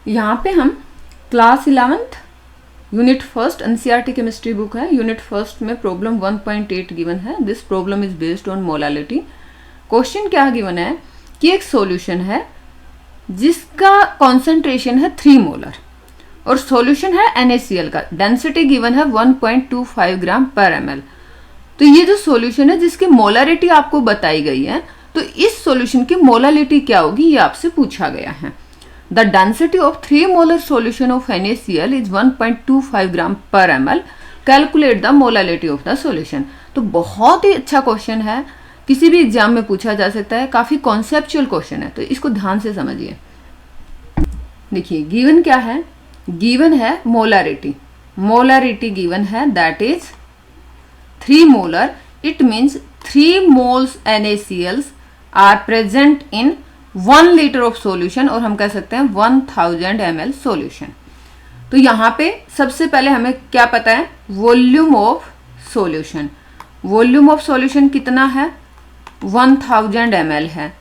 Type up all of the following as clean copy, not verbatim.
यहाँ पे हम class 11th unit first NCERT chemistry book है, यूनिट फर्स्ट में प्रॉब्लम 1.8 गिवन है। This problem is based on molality. Question क्या गिवन है कि एक सॉल्यूशन है जिसका कॉन्सेंट्रेशन है 3 मोलर और सॉल्यूशन है NaCl का, डेंसिटी गिवन है 1.25 ग्राम पर ml। तो ये जो सॉल्यूशन है जिसकी मोलारिटी आपको बताई गई है, तो इस सॉल्यूशन की मोलालिटी क्या होगी ये आपसे पूछा गया है। The density of 3 molar solution of NaCl is 1.25 ग्राम पर ml। Calculate the molality of the solution. तो बहुत ही अच्छा क्वेश्चन है, किसी भी एग्जाम में पूछा जा सकता है, काफी कॉन्सेप्चुअल क्वेश्चन है, तो इसको ध्यान से समझिए। देखिए गिवन क्या है, गिवन है मोलारिटी। मोलारिटी गिवन है that is 3 molar, it means 3 moles NaCl are present in 1 litre of solution, और हम कह सकते हैं 1000 ml सॉल्यूशन। तो यहाँ पे सबसे पहले हमें क्या पता है, volume of solution. Volume of solution कितना है, 1000 ml है,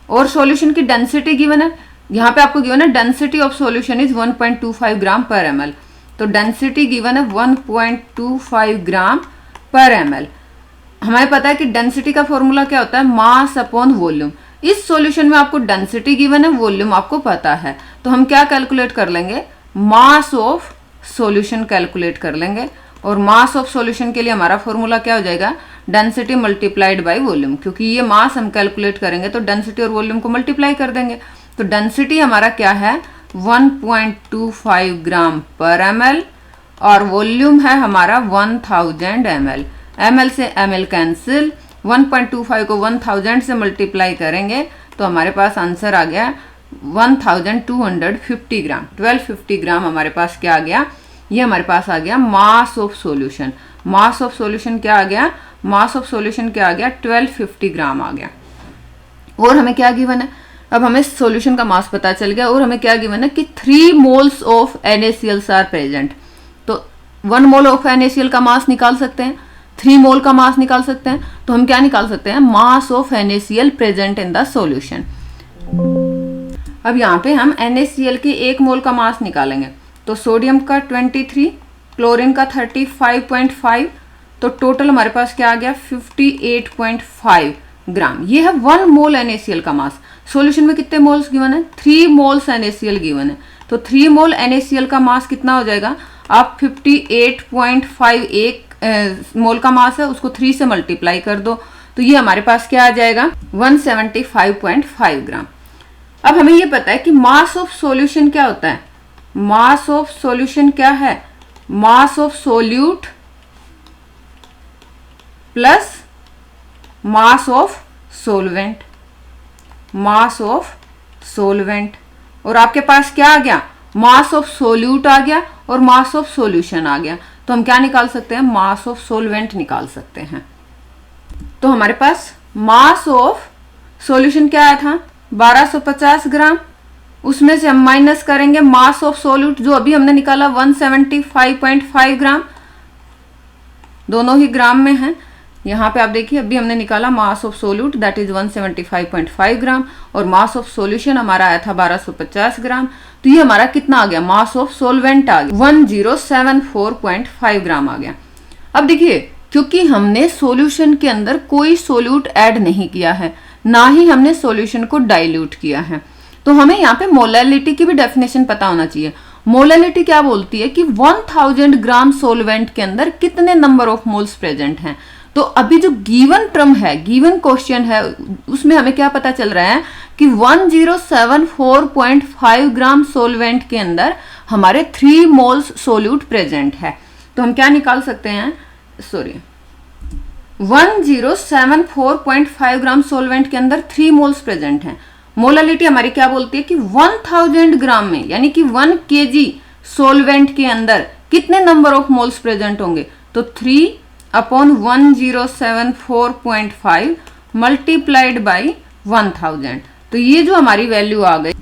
और सॉल्यूशन की डेंसिटी गिवन है, यहाँ पे आपको गिवन है डेंसिटी ऑफ सॉल्यूशन इज 1.25 ग्राम पर ml। तो डेंसिटी गिवन है 1.25 ग्राम पर ml। हमें पता है कि डेंसिटी का फॉर्मूला क्या होता है, मास अपॉन वॉल्यूम। इस सॉल्यूशन में आपको डेंसिटी गिवन है, वॉल्यूम आपको पता है, तो हम क्या कैलकुलेट कर लेंगे, मास ऑफ सॉल्यूशन कैलकुलेट कर लेंगे। और मास ऑफ सॉल्यूशन के लिए हमारा फॉर्मूला क्या हो जाएगा, डेंसिटी मल्टीप्लाइड बाय वॉल्यूम, क्योंकि ये मास हम कैलकुलेट करेंगे तो डेंसिटी और वॉल्यूम को मल्टीप्लाई कर देंगे। तो डेंसिटी हमारा क्या है 1.25 ग्राम पर ml, और वॉल्यूम है हमारा 1000 ml। ml से ml कैंसिल, 1.25 को 1000 से मल्टीप्लाई करेंगे तो हमारे पास आंसर आ गया 1250 ग्राम। 1250 ग्राम हमारे पास क्या आ गया, ये हमारे पास आ गया mass of solution. Mass of solution क्या आ गया, मास ऑफ सॉल्यूशन क्या आ गया, 1250 ग्राम आ गया। और हमें क्या गिवन है, अब हमें सॉल्यूशन का मास पता चल गया, और हमें क्या गिवन है कि 3 moles of NaCl are present. तो 1 मोल ऑफ NaCl का मास निकाल सकते हैं, 3 मोल का मास निकाल सकते हैं, तो हम क्या निकाल सकते हैं, mass of NaCl present in the solution. अब यहाँ पे हम NaCl की 1 मोल का मास निकालेंगे, तो सोडियम का 23, क्लोरीन का 35.5, तो टोटल हमारे पास क्या आ गया 58.5 ग्राम। ये है 1 मोल NaCl का मास। सॉल्यूशन में कितने मोल्स गिवन है, 3 मोल्स NaCl गिवन है, तो 3 मोल NaCl का मास कितना हो जाएगा, आप 58.51 मोल का मास है, उसको 3 से मल्टीप्लाई कर दो, तो ये हमारे पास क्या आ जाएगा 175.5 ग्राम। अब हमें ये पता है कि मास ऑफ सॉल्यूशन क्या होता है, मास ऑफ सॉल्यूशन क्या है, mass of solute plus mass of solvent, mass of solvent. और आपके पास क्या आ गया, मास ऑफ सोल्यूट आ गया और मास ऑफ सॉल्यूशन आ गया, तो हम क्या निकाल सकते हैं, मास ऑफ सोलवेंट निकाल सकते हैं। तो हमारे पास मास ऑफ सॉल्यूशन क्या आया था 1250 ग्राम, उसमें से हम माइनस करेंगे मास ऑफ सोल्यूट जो अभी हमने निकाला 175.5 ग्राम, दोनों ही ग्राम में है। यहाँ पे आप देखिए अभी हमने निकाला mass of solute that is 175.5 ग्राम, और मास ऑफ सॉल्यूशन हमारा आया था 1250 ग्राम। तो ये हमारा कितना आ गया, मास ऑफ सोलवेंट आ गया 1074.5 ग्राम आ गया। अब देखिए क्योंकि हमने सॉल्यूशन के अंदर कोई सोल्यूट ऐड नहीं किया है, ना ही हमने सॉल्यूशन को डाइल्यूट किया है, तो हमें यहाँ पे मोलालिटी की भी डेफिनेशन पता होना चाहिए। मोलालिटी क्या बोलती है कि 1000 ग्राम सोलवेंट के अंदर कितने नंबर ऑफ मोल्स प्रेजेंट हैं। तो अभी जो गिवन टर्म है, गिवन क्वेश्चन है, उसमें हमें क्या पता चल रहा है कि 1074.5 ग्राम सोलवेंट के अंदर हमारे 3 मोल्स सोल्यूट प्रेजेंट है। तो हम क्या निकाल सकते हैं, 1074.5 ग्राम सोलवेंट के अंदर 3 मोल्स प्रेजेंट हैं। मोलालिटी हमारी क्या बोलती है कि 1000 ग्राम में, यानी कि 1 kg सोलवेंट के अंदर कितने नंबर ऑफ मोल्स प्रेजेंट होंगे, तो 3/1074.5 मल्टीप्लाइड बाई 1000। तो ये जो हमारी वैल्यू आ गई